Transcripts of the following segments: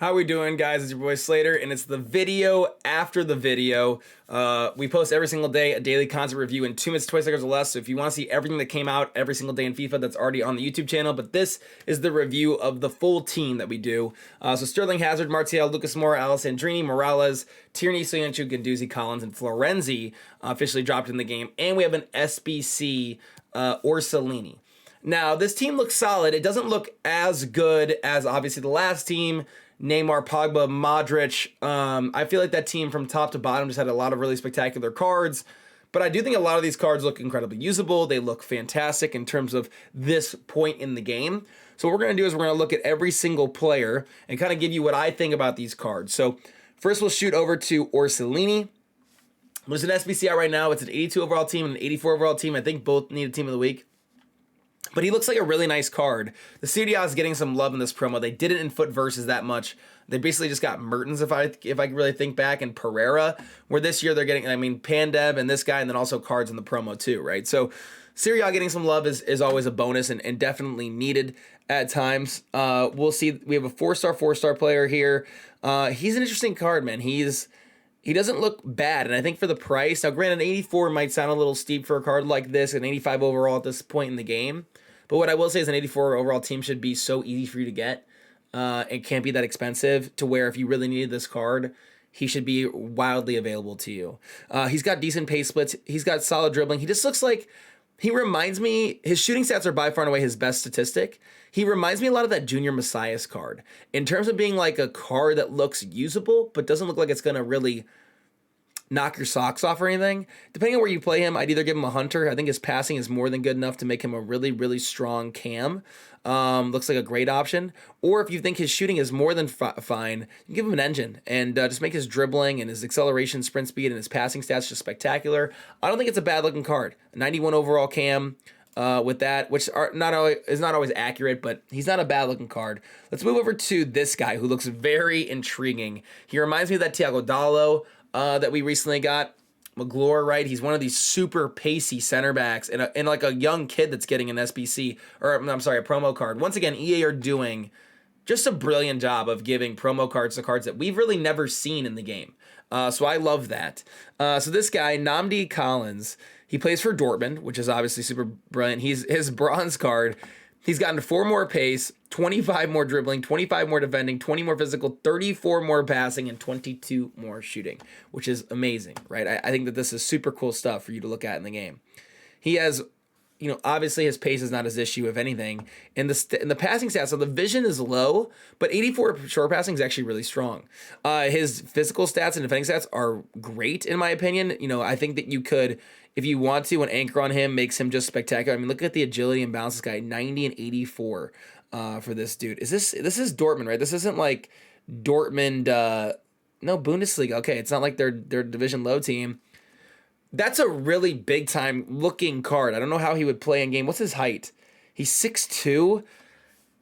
How we doing, guys? It's your boy Slater, and it's the video after the video. We post every single day a daily content review in 2 minutes, 20 seconds or less. So if you want to see everything that came out every single day in FIFA, that's already on the YouTube channel. But this is the review of the full team that we do. So Sterling, Hazard, Martial, Lucas Moura, Allison Green, Morales, Tierney, Soyunchu, Gendouzi, Collins, and Florenzi officially dropped in the game. And we have an SBC Orsolini. Now, this team looks solid. It doesn't look as good as, obviously, the last team. Neymar, Pogba, Modric. I feel like that team from top to bottom just had a lot of really spectacular cards. But I do think a lot of these cards look incredibly usable. They look fantastic in terms of this point in the game. So what we're going to do is we're going to look at every single player and kind of give you what I think about these cards. So first we'll shoot over to Orsilini. There's an SBC out right now. It's an 82 overall team and an 84 overall team. I think both need a team of the week. But he looks like a really nice card. The Serie A is getting some love in this promo. They didn't in Foot Versus that much. They basically just got Mertens, if I really think back, and Pereira, where this year they're getting, Pandev and this guy, and then also cards in the promo too, right? So Serie A getting some love is always a bonus and definitely needed at times. We'll see. We have a four-star player here. He's an interesting card, man. He doesn't look bad, and I think for the price, now granted, 84 might sound a little steep for a card like this, an 85 overall at this point in the game, but what I will say is an 84 overall team should be so easy for you to get. It can't be that expensive to where if you really needed this card, he should be wildly available to you. He's got decent pace splits. He's got solid dribbling. He just looks like, he reminds me, his shooting stats are by far and away his best statistic. He reminds me a lot of that Junior Messias card in terms of being like a card that looks usable, but doesn't look like it's going to really knock your socks off or anything. Depending on where you play him, I'd either give him a Hunter. I think his passing is more than good enough to make him a really, really strong cam. Looks like a great option. Or if you think his shooting is more than fine, you can give him an Engine and just make his dribbling and his acceleration, sprint speed, and his passing stats just spectacular. I don't think it's a bad looking card. 91 overall cam. With that, which is not always accurate, but he's not a bad looking card. Let's move over to this guy who looks very intriguing. He reminds me of that Thiago Dallo that we recently got. McGlure, right? He's one of these super pacey center backs and like a young kid that's getting an SBC, or I'm sorry, a promo card. Once again, EA are doing just a brilliant job of giving promo cards to cards that we've really never seen in the game. So I love that. So this guy, Namdi Collins, he plays for Dortmund, which is obviously super brilliant. His bronze card, he's gotten 4 more pace, 25 more dribbling, 25 more defending, 20 more physical, 34 more passing, and 22 more shooting, which is amazing, right? I think that this is super cool stuff for you to look at in the game. He has, obviously his pace is not his issue, if anything. And the passing stats, so the vision is low, but 84 short passing is actually really strong. His physical stats and defending stats are great, in my opinion. I think that you could, if you want to, an anchor on him makes him just spectacular. Look at the agility and balance. This guy, 90 and 84 for this dude. This is Dortmund, right? This isn't like Dortmund, no, Bundesliga. Okay, it's not like their division low team. That's a really big time looking card. I don't know how he would play in game. What's his height? He's 6'2".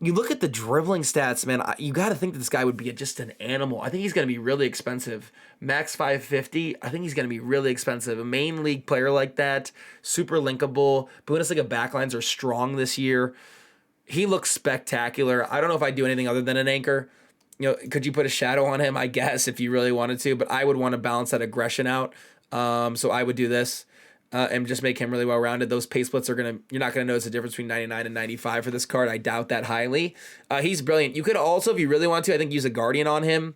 You look at the dribbling stats, man, you got to think that this guy would be just an animal. I think he's going to be really expensive. Max 550, I think he's going to be really expensive. A main league player like that, super linkable. Bundesliga backlines are strong this year. He looks spectacular. I don't know if I'd do anything other than an anchor. Could you put a shadow on him? I guess if you really wanted to, but I would want to balance that aggression out. So I would do this. And just make him really well-rounded. Those pace splits you're not gonna notice the difference between 99 and 95 for this card. I doubt that highly. He's brilliant. You could also, if you really want to, I think use a Guardian on him.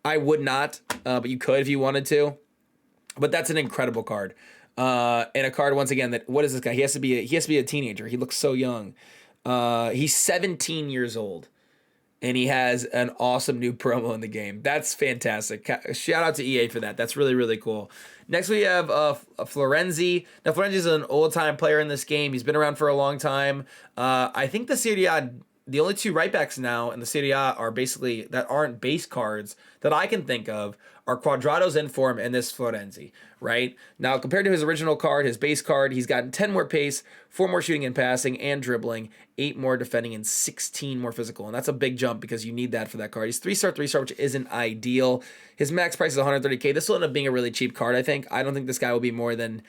I would not, but you could if you wanted to. But that's an incredible card. And a card once again that, what is this guy? He has to be a teenager. He looks so young. He's 17 years old. And he has an awesome new promo in the game. That's fantastic. Shout out to EA for that. That's really, really cool. Next we have Florenzi. Now Florenzi is an old-time player in this game. He's been around for a long time. I think the Serie A, the only 2 right backs now in the Serie A are basically, that aren't base cards that I can think of, are Quadrado's Inform and this Florenzi, right? Now, compared to his original card, his base card, he's gotten 10 more pace, 4 more shooting and passing and dribbling, 8 more defending, and 16 more physical. And that's a big jump because you need that for that card. He's 3-star, which isn't ideal. His max price is 130K. This will end up being a really cheap card, I think. I don't think this guy will be more than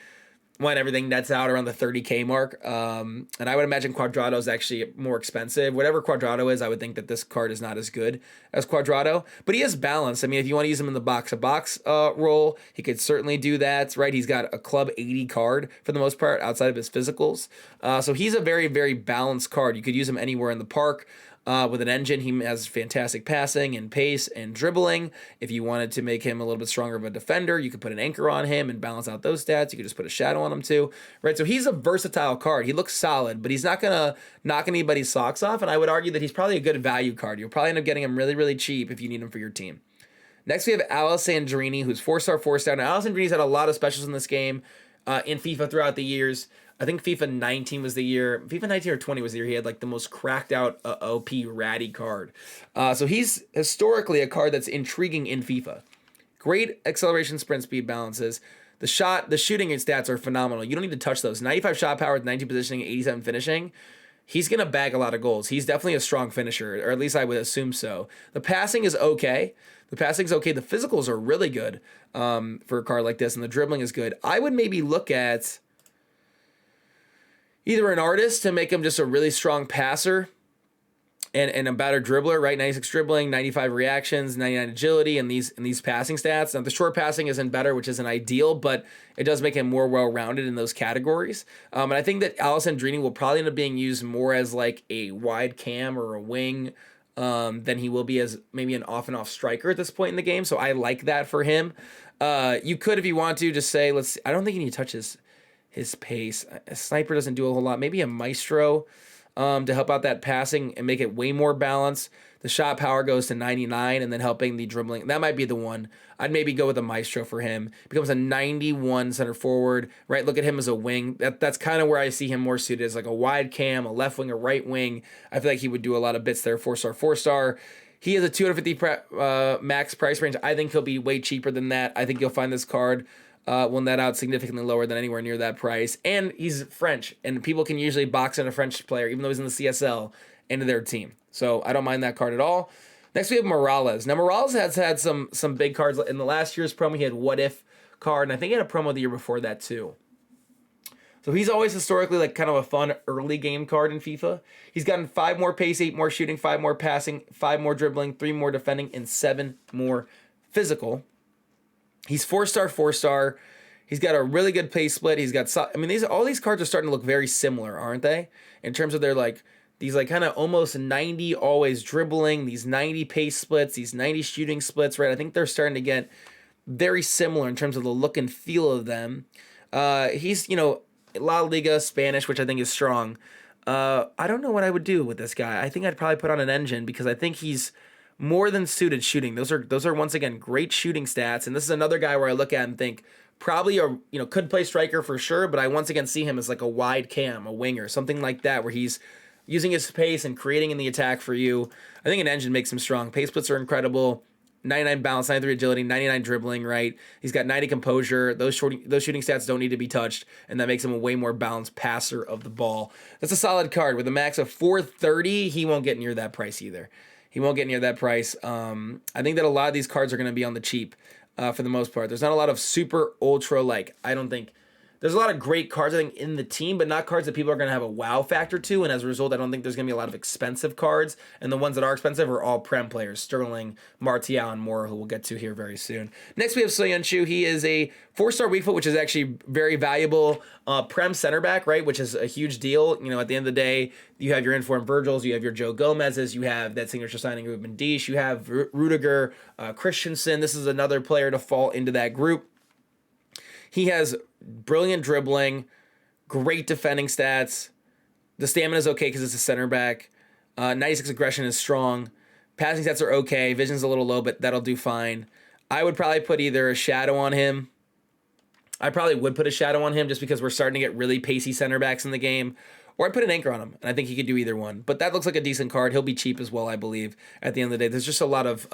when everything nets out around the 30K mark. And I would imagine Quadrado is actually more expensive. Whatever Quadrado is, I would think that this card is not as good as Quadrado, but he is balanced. I mean, if you want to use him in the box-to-box role, he could certainly do that, right? He's got a club 80 card for the most part outside of his physicals. So he's a very, very balanced card. You could use him anywhere in the park. With an engine, he has fantastic passing and pace and dribbling. If you wanted to make him a little bit stronger of a defender, you could put an anchor on him and balance out those stats. You could just put a shadow on him too, right? So he's a versatile card. He looks solid, but he's not going to knock anybody's socks off, and I would argue that he's probably a good value card. You'll probably end up getting him really, really cheap if you need him for your team. Next, we have Allison Green, who's 4-star, 4-star. Now, Allison Green's had a lot of specials in this game in FIFA throughout the years. I think FIFA 19 was the year, FIFA 19 or 20 was the year he had like the most cracked out OP ratty card. So he's historically a card that's intriguing in FIFA. Great acceleration, sprint, speed balances. The shooting and stats are phenomenal. You don't need to touch those. 95 shot power with 19 positioning, 87 finishing. He's going to bag a lot of goals. He's definitely a strong finisher, or at least I would assume so. The passing is okay. The physicals are really good for a card like this, and the dribbling is good. I would maybe look at either an artist to make him just a really strong passer and a better dribbler, right? 96 dribbling, 95 reactions, 99 agility, and these passing stats. Now, the short passing isn't better, which isn't ideal, but it does make him more well-rounded in those categories. And I think that Allison Green will probably end up being used more as like a wide cam or a wing than he will be as maybe an off-and-off striker at this point in the game. So I like that for him. You could, if you want to, just say, I don't think you need to touch his pace. A sniper doesn't do a whole lot. Maybe a maestro to help out that passing and make it way more balanced. The shot power goes to 99 and then helping the dribbling. That might be the one. I'd maybe go with a maestro for him. Becomes a 91 center forward, right? Look at him as a wing. That's kind of where I see him more suited as like a wide cam, a left wing, a right wing. I feel like he would do a lot of bits there. 4-star, 4-star. He has a 250 max price range. I think he'll be way cheaper than that. I think you'll find this card will net out significantly lower than anywhere near that price. And he's French, and people can usually box in a French player, even though he's in the CSL, into their team. So I don't mind that card at all. Next, we have Morales. Now, Morales has had some big cards. In the last year's promo, he had What If card, and I think he had a promo the year before that too. So he's always historically like kind of a fun early game card in FIFA. He's gotten 5 more pace, 8 more shooting, 5 more passing, 5 more dribbling, 3 more defending, and 7 more physical. He's 4-star, 4-star. He's got a really good pace split. He's got, all these cards are starting to look very similar, aren't they? In terms of their these kind of almost 90 always dribbling, these 90 pace splits, these 90 shooting splits, right? I think they're starting to get very similar in terms of the look and feel of them. He's, La Liga Spanish, which I think is strong. I don't know what I would do with this guy. I think I'd probably put on an engine because I think he's more than suited shooting. Those are once again great shooting stats, and this is another guy where I look at and think probably could play striker for sure, but I once again see him as like a wide cam, a winger, something like that, where he's using his pace and creating in the attack for you. I think an engine makes him strong. Pace splits are incredible. 99 balance, 93 agility, 99 dribbling, right? He's got 90 composure. Those shooting stats don't need to be touched, and that makes him a way more balanced passer of the ball. That's a solid card. With a max of 430, he won't get near that price either. He won't get near that price. I think that a lot of these cards are going to be on the cheap for the most part. There's not a lot of super ultra, I don't think. There's a lot of great cards, I think, in the team, but not cards that people are going to have a wow factor to. And as a result, I don't think there's going to be a lot of expensive cards. And the ones that are expensive are all Prem players. Sterling, Martial, and Mora, who we'll get to here very soon. Next, we have Soyunchu. He is a 4-star weak foot, which is actually very valuable. Prem center back, right, which is a huge deal. At the end of the day, you have your informed Virgils, you have your Joe Gomez's, you have that signature signing Ruben Dish, you have Ruediger Christensen. This is another player to fall into that group. He has brilliant dribbling, great defending stats. The stamina is okay because it's a center back. 96 aggression is strong. Passing stats are okay. Vision's a little low, but that'll do fine. I would probably put either a shadow on him. I probably would put a shadow on him just because we're starting to get really pacey center backs in the game. Or I'd put an anchor on him, and I think he could do either one. But that looks like a decent card. He'll be cheap as well, I believe, at the end of the day. There's just a lot of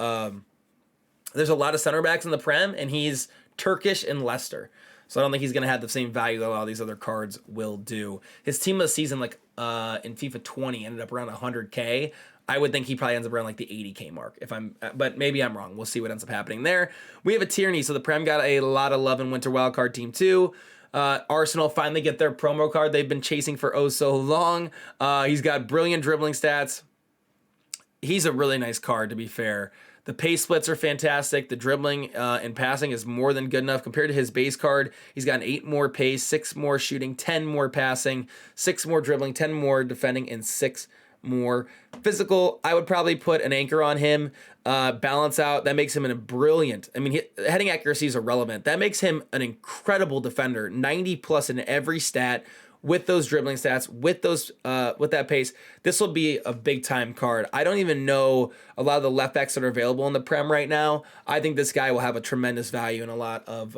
center backs in the Prem, and he's Turkish and Leicester. So I don't think he's going to have the same value that a lot of these other cards will do. His team of the season, in FIFA 20, ended up around 100K. I would think he probably ends up around the 80K mark. But maybe I'm wrong. We'll see what ends up happening there. We have a Tierney. So the Prem got a lot of love in Winter Wildcard Team 2. Arsenal finally get their promo card they've been chasing for oh so long. He's got brilliant dribbling stats. He's a really nice card, to be fair. The pace splits are fantastic. The dribbling and passing is more than good enough compared to his base card. He's got an 8 more pace, 6 more shooting, 10 more passing, 6 more dribbling, 10 more defending, and 6 more physical. I would probably put an anchor on him, balance out. That makes him a brilliant. I mean, heading accuracy is irrelevant. That makes him an incredible defender. 90 plus in every stat. With those dribbling stats, with that pace, this will be a big time card. I don't even know a lot of the left backs that are available in the Prem right now. I think this guy will have a tremendous value and a lot of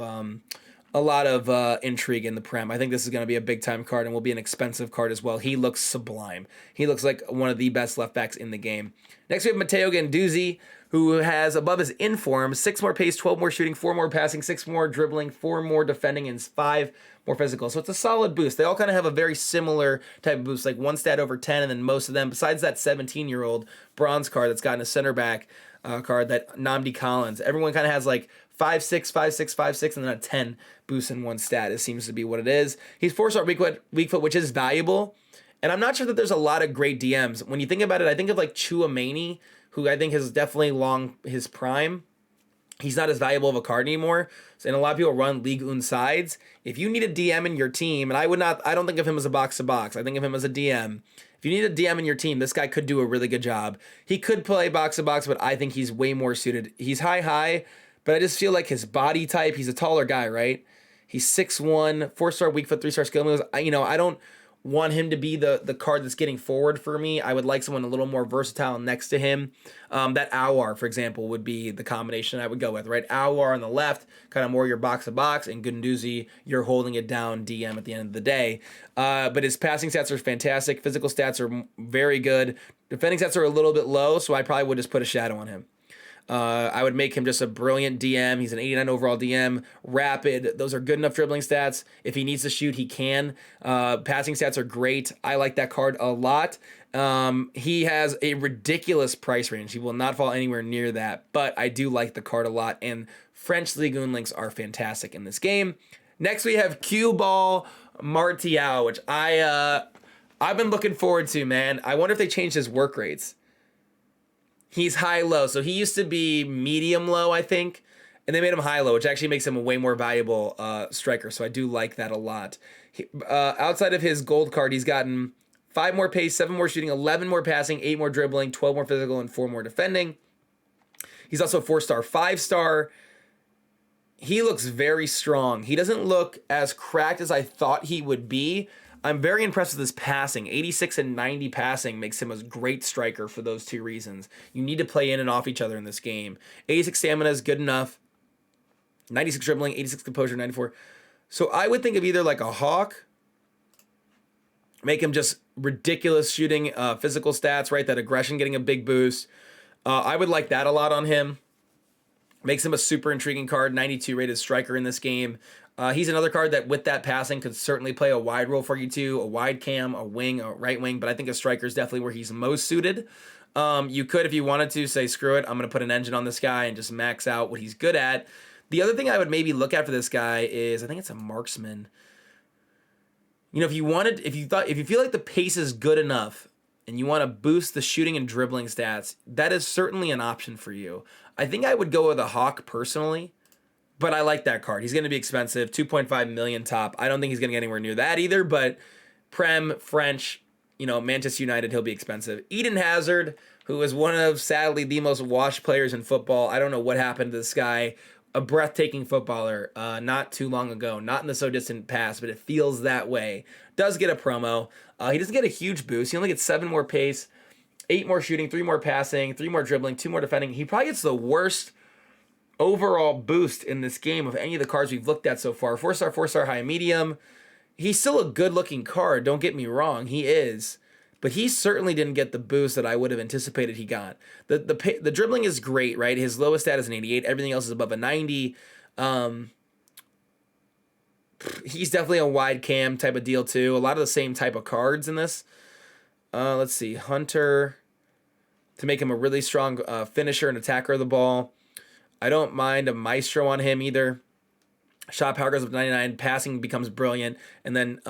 intrigue in the Prem. I think this is going to be a big time card and will be an expensive card as well. He looks sublime. He looks like one of the best left backs in the game. Next we have Matteo Guendouzi, who has above his inform 6 more pace, 12 more shooting, 4 more passing, 6 more dribbling, 4 more defending, and 5 more physical. So it's a solid boost. They all kind of have a very similar type of boost, like 1 stat over 10, and then most of them, besides that 17-year-old bronze card that's gotten a center back card, that Namdi Collins, everyone kind of has like 5-6, 5-6, 5-6, and then a 10 boost in 1 stat. It seems to be what it is. He's 4-star weak foot, which is valuable. And I'm not sure that there's a lot of great DMs. When you think about it, I think of like Chouameni, who I think has definitely long his prime. He's not as valuable of a card anymore. And a lot of people run League Un sides. If you need a DM in your team, and I don't think of him as a box-to-box. I think of him as a DM. If you need a DM in your team, this guy could do a really good job. He could play box-to-box, but I think he's way more suited. He's high, but I just feel like his body type, he's a taller guy, right? He's 6'1", 4-star weak foot, 3-star skill moves. I don't want him to be the card that's getting forward for me. I would like someone a little more versatile next to him. That Awar, for example, would be the combination I would go with, right? Awar on the left, kind of more your box-to-box, and Gendouzi, you're holding it down DM at the end of the day. But his passing stats are fantastic. Physical stats are very good. Defending stats are a little bit low, so I probably would just put a shadow on him. I would make him just a brilliant DM. He's an 89 overall DM. Rapid. Those are good enough dribbling stats. If he needs to shoot, he can. Passing stats are great. I like that card a lot. He has a ridiculous price range. He will not fall anywhere near that, but I do like the card a lot, and French Ligue 1 links are fantastic in this game. Next, we have Cue Ball Martial, which I've been looking forward to, man. I wonder if they changed his work rates. He's high-low, so he used to be medium-low, I think, and they made him high-low, which actually makes him a way more valuable striker, so I do like that a lot. Outside of his gold card, he's gotten 5 more pace, 7 more shooting, 11 more passing, 8 more dribbling, 12 more physical, and 4 more defending. He's also 4-star, 5-star. He looks very strong. He doesn't look as cracked as I thought he would be. I'm very impressed with his passing. 86 and 90 passing makes him a great striker for those 2 reasons. You need to play in and off each other in this game. 86 stamina is good enough. 96 dribbling, 86 composure, 94. So I would think of either like a Hawk, make him just ridiculous shooting, physical stats, right? That aggression getting a big boost. I would like that a lot on him. Makes him a super intriguing card, 92 rated striker in this game. He's another card that with that passing could certainly play a wide role for you too, a wide cam, a wing, a right wing, but I think a striker is definitely where he's most suited. You could, if you wanted to, say, screw it, I'm going to put an engine on this guy and just max out what he's good at. The other thing I would maybe look at for this guy is, I think it's a marksman. You know, if you feel like the pace is good enough and you want to boost the shooting and dribbling stats, that is certainly an option for you. I think I would go with a Hawk personally. But I like that card. He's going to be expensive, 2.5 million top. I don't think he's going to get anywhere near that either, but Prem, French, Manchester United, he'll be expensive. Eden Hazard, who is one of, sadly, the most washed players in football. I don't know what happened to this guy. A breathtaking footballer not too long ago. Not in the so distant past, but it feels that way. Does get a promo. He doesn't get a huge boost. He only gets 7 more pace, 8 more shooting, 3 more passing, 3 more dribbling, 2 more defending. He probably gets the worst overall boost in this game of any of the cards we've looked at so far. 4-star, 4-star, high, medium. He's still a good-looking card, don't get me wrong. He is. But he certainly didn't get the boost that I would have anticipated he got. The dribbling is great, right? His lowest stat is an 88. Everything else is above a 90. He's definitely a wide cam type of deal, too. A lot of the same type of cards in this. Let's see. Hunter, to make him a really strong finisher and attacker of the ball. I don't mind a Maestro on him either. Shot power goes up to 99, passing becomes brilliant, and then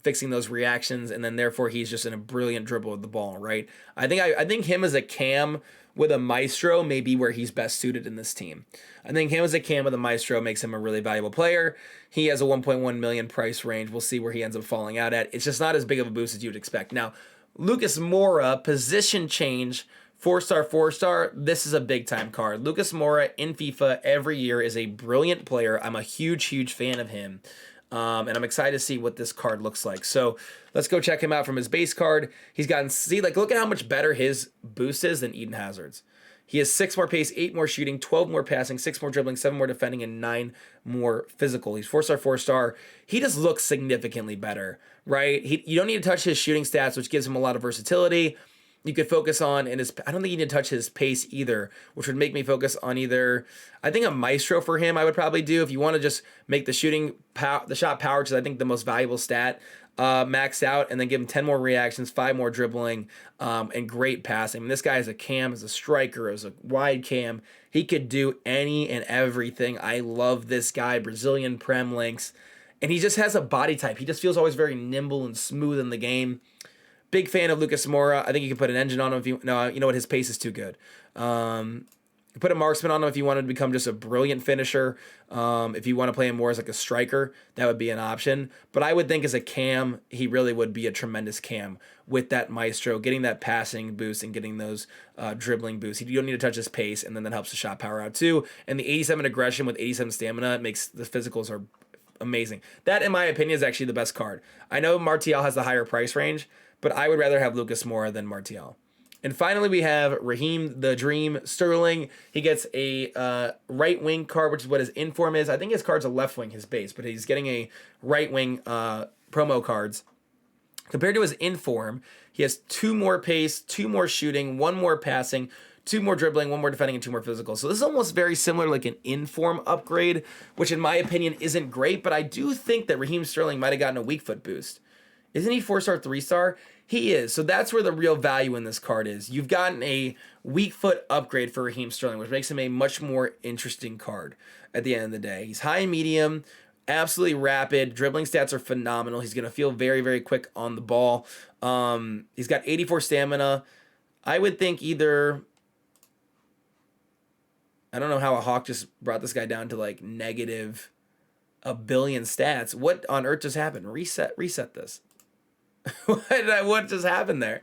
fixing those reactions, and then therefore he's just in a brilliant dribble with the ball, right? I think him as a cam with a maestro may be where he's best suited in this team. I think him as a cam with a maestro makes him a really valuable player. He has a 1.1 million price range. We'll see where he ends up falling out at. It's just not as big of a boost as you would expect. Now, Lucas Mora, position change, 4-star, 4-star, this is a big-time card. Lucas Moura in FIFA every year is a brilliant player. I'm a huge, huge fan of him. And I'm excited to see what this card looks like. So let's go check him out from his base card. He's gotten, see, like, look at how much better his boost is than Eden Hazard's. He has 6 more pace, 8 more shooting, 12 more passing, 6 more dribbling, 7 more defending, and 9 more physical. He's 4-star, 4-star. He just looks significantly better, right? You don't need to touch his shooting stats, which gives him a lot of versatility. You could focus on, and I don't think you need to touch his pace either, which would make me focus on either, I think a maestro for him I would probably do if you want to just make the the shot power, which is I think the most valuable stat, maxed out, and then give him 10 more reactions, 5 more dribbling, and great passing. I mean, this guy is a cam, as a striker, as a wide cam. He could do any and everything. I love this guy, Brazilian Prem links, and he just has a body type. He just feels always very nimble and smooth in the game. Big fan of Lucas Moura. I think you can put an engine on him if you know what, his pace is too good. You put a marksman on him if you wanted to become just a brilliant finisher. If you want to play him more as like a striker, that would be an option. But I would think as a cam, he really would be a tremendous cam with that maestro, getting that passing boost and getting those dribbling boosts. You don't need to touch his pace, and then that helps the shot power out too. And the 87 aggression with 87 stamina makes the physicals are amazing. That, in my opinion, is actually the best card. I know Martial has the higher price range, but I would rather have Lucas Moura than Martial. And finally, we have Raheem the Dream Sterling. He gets a right wing card, which is what his inform is. I think his card's a left wing, his base, but he's getting a right wing promo cards. Compared to his inform, he has 2 more pace, 2 more shooting, 1 more passing, 2 more dribbling, 1 more defending, and 2 more physical. So this is almost very similar to like an inform upgrade, which in my opinion isn't great, but I do think that Raheem Sterling might have gotten a weak foot boost. Isn't he 4-star, 3-star? He is. So that's where the real value in this card is. You've gotten a weak foot upgrade for Raheem Sterling, which makes him a much more interesting card at the end of the day. He's high and medium, absolutely rapid. Dribbling stats are phenomenal. He's going to feel very, very quick on the ball. He's got 84 stamina. I would think either... I don't know how a Hawk just brought this guy down to like negative a billion stats. What on earth just happened? Reset this. What just happened there?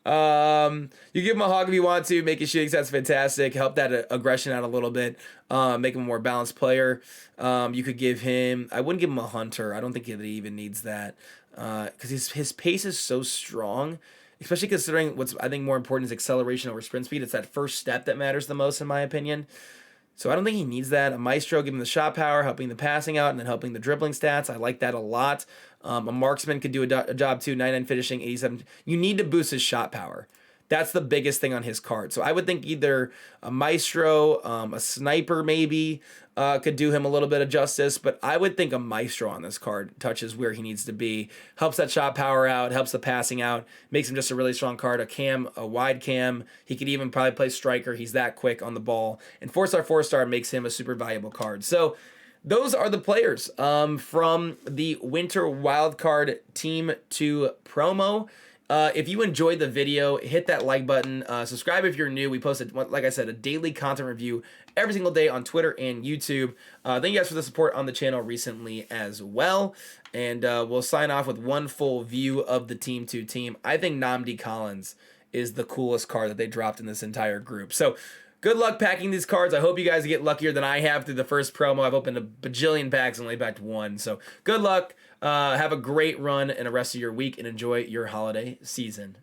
You give him a Hawk if you want to. Make his shooting stats fantastic. Help that aggression out a little bit. Make him a more balanced player. You could give him... I wouldn't give him a Hunter. I don't think that he even needs that. Because his pace is so strong. Especially considering what's, I think, more important is acceleration over sprint speed. It's that first step that matters the most, in my opinion. So I don't think he needs that. A Maestro, giving the shot power, helping the passing out, and then helping the dribbling stats. I like that a lot. A Marksman could do a job too. 99 finishing, 87. You need to boost his shot power. That's the biggest thing on his card. So I would think either a Maestro, a Sniper maybe, could do him a little bit of justice. But I would think a Maestro on this card touches where he needs to be. Helps that shot power out, helps the passing out, makes him just a really strong card. A cam, a wide cam. He could even probably play striker. He's that quick on the ball. And 4-star, 4-star makes him a super valuable card. So those are the players from the Winter Wildcard Team 2 promo. If you enjoyed the video, hit that like button. Subscribe if you're new. We posted, like I said, a daily content review every single day on Twitter and YouTube. Thank you guys for the support on the channel recently as well. And we'll sign off with one full view of the Team 2 team. I think Namdi Collins is the coolest card that they dropped in this entire group. So good luck packing these cards. I hope you guys get luckier than I have through the first promo. I've opened a bajillion packs and only backed 1. So good luck. Have a great run and the rest of your week and enjoy your holiday season.